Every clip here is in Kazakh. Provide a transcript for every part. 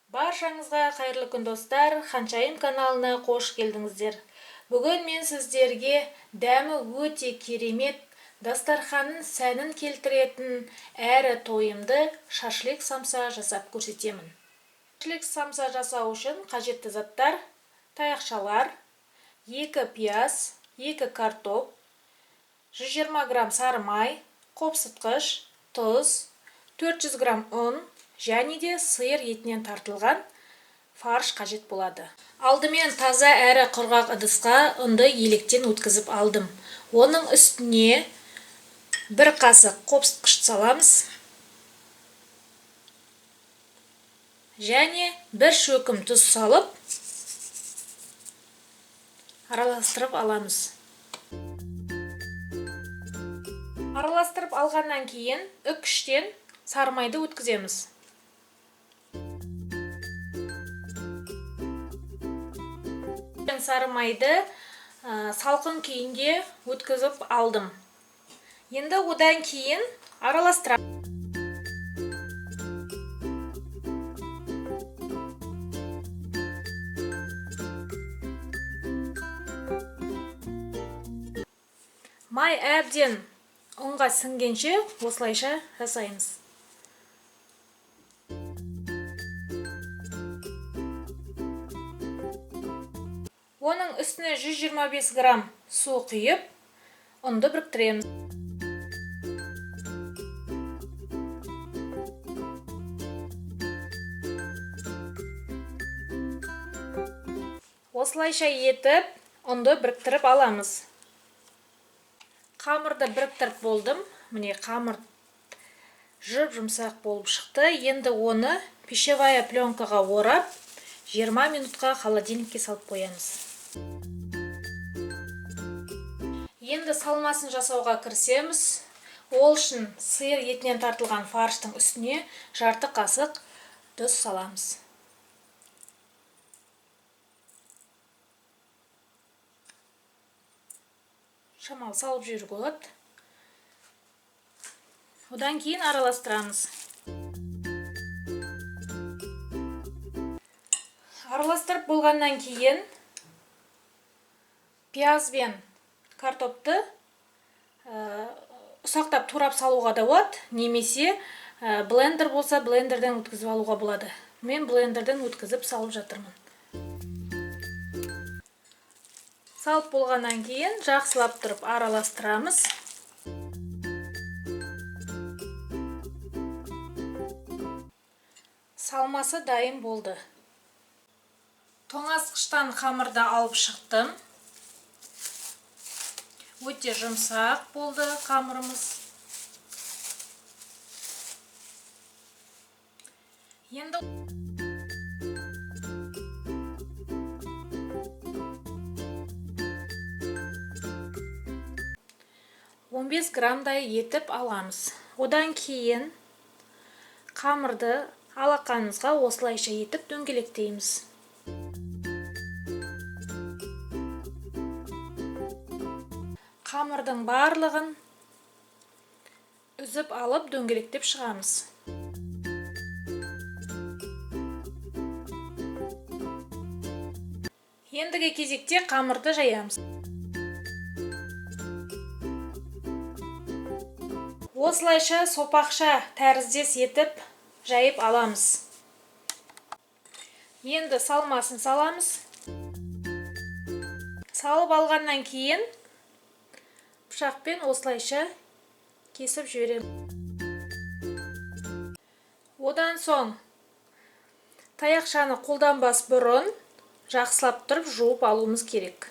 Баршаңызға қайырлы күн достар, Ханшайым каналына қош келдіңіздер. Бүгін мен сіздерге дәмі өте керемет, дастарханның сәнін келтіретін әрі тойымды шашлик самса жасап көрсетемін. Шашлик самса жасау үшін қажетті заттар: таяқшалар, 2 пияз, 2 картоп, 120 грамм сары май, қопсытқыш, тұз, 400 грамм ұн және де сиыр етінен тартылған фарш қажет болады. Алдымен таза әрі құрғақ ыдысқа ұнды електен өткізіп алдым. Оның үстіне 1 қасық қопсытқыш саламыз және 1 шөкім тұз салып араластырып аламыз. Араластырып алғаннан кейін үкіштен сары майды өткіземіз. Сары майды салқын күйінде өткізіп алдым. Енді одан кейін араластырамын. Май әбден ұнға сіңгенше осылайша жасаймыз. Оның үстіне 125 грамм су құйып, ұнды біріктіреміз. Осылайша етіп, ұнды біріктіріп аламыз. Қамырды біріктіріп болдым. Міне қамыр жұмсақ болып шықты. Енді оны пищевая пленкаға орап, 20 минутқа холодильникке салып қоямыз. Енді салмасын жасауға кірісеміз. Ол үшін сиыр етінен тартылған фарштың үстіне жарты қасық тұз саламыз. Шамал салып жіберуге болады. Одан кейін араластырамыз. Араластырып болғаннан кейін пияз бен картопты ұсақтап турап салуға да болады, немесе блендер болса блендерден өткізіп алуға болады. Мен блендерден өткізіп салып жатырмын. Салып болғаннан кейін жақсылап тұрып араластырамыз. Салмасы дайын болды. Тоңазытқыштан қамырды алып шықтым. Өте жұмсақ болды қамырымыз. Енді 15 граммдай етіп аламыз. Одан кейін қамырды алақанымызға осылайша етіп дөңгелектейміз. Қамырдың барлығын үзіп алып дөңгелектеп шығамыз. Ендігі кезекте қамырды жаямыз. Осылайша сопақша тәріздес етіп жайып аламыз. Енді салмасын саламыз. Салып алғаннан кейін пышақпен осылайша кесіп жіберемін. Одан соң таяқшаны қолданбас бұрын жақсылап тұрып жуып алуымыз керек.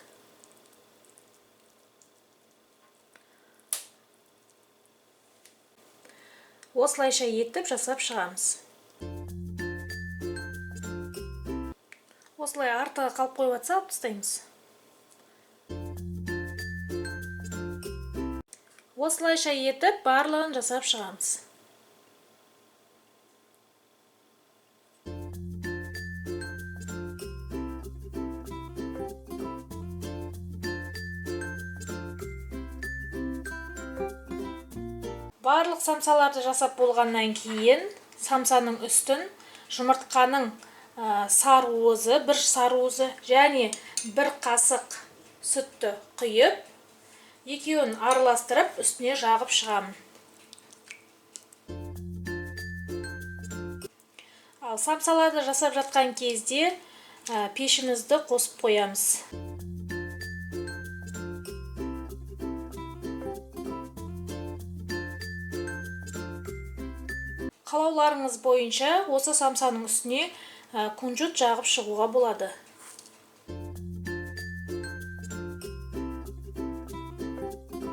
Осылайша етіп жасап шығамыз. Осылай артыға қалып қойып атса алып тастаймыз. Осылайша етіп барлығын жасап шығамыз. Барлық самсаларды жасап болғаннан кейін самсаның үстін жұмыртқаның сарыуызы, бір сарыуызы және бір қасық сүтті құйып, екеуін араластырып үстіне жағып шығамын. Ал самсаларды жасап жатқан кезде пешімізді қосып қоямыз. Қалауларыңыз бойынша осы самсаның үстіне кунжут жағып шығуға болады.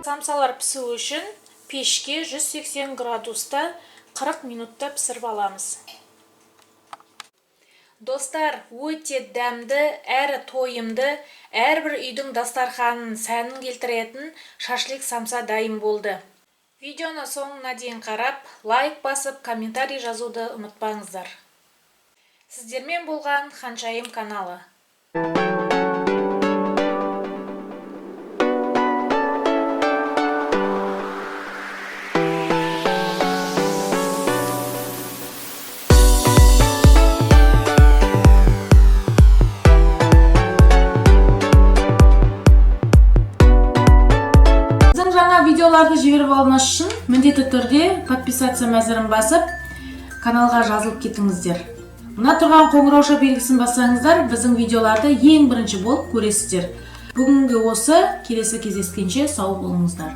Самсалар пісу үшін пешке 180 градуста 40 минутта пісіріп аламыз. Достар, өте дәмді, әрі тойымды, әрбір үйдің дастарханын сәнін келтіретін шашлик самса дайын болды. Видеоны соңына дейін қарап, лайк басып, комментарий жазуды ұмытпаңыздар. Сіздермен болған Ханшайым каналы. Видеоларды жіберіп алыңыз үшін міндетті түрде подписаться мәзірін басып, каналға жазылып кетіңіздер. Мына тұрған қоңырауша белгісін бассаңыздар, біздің видеоларды ең бірінші болып көресіздер. Бүгінгі осы, келесі кездескенше сау болыңыздар.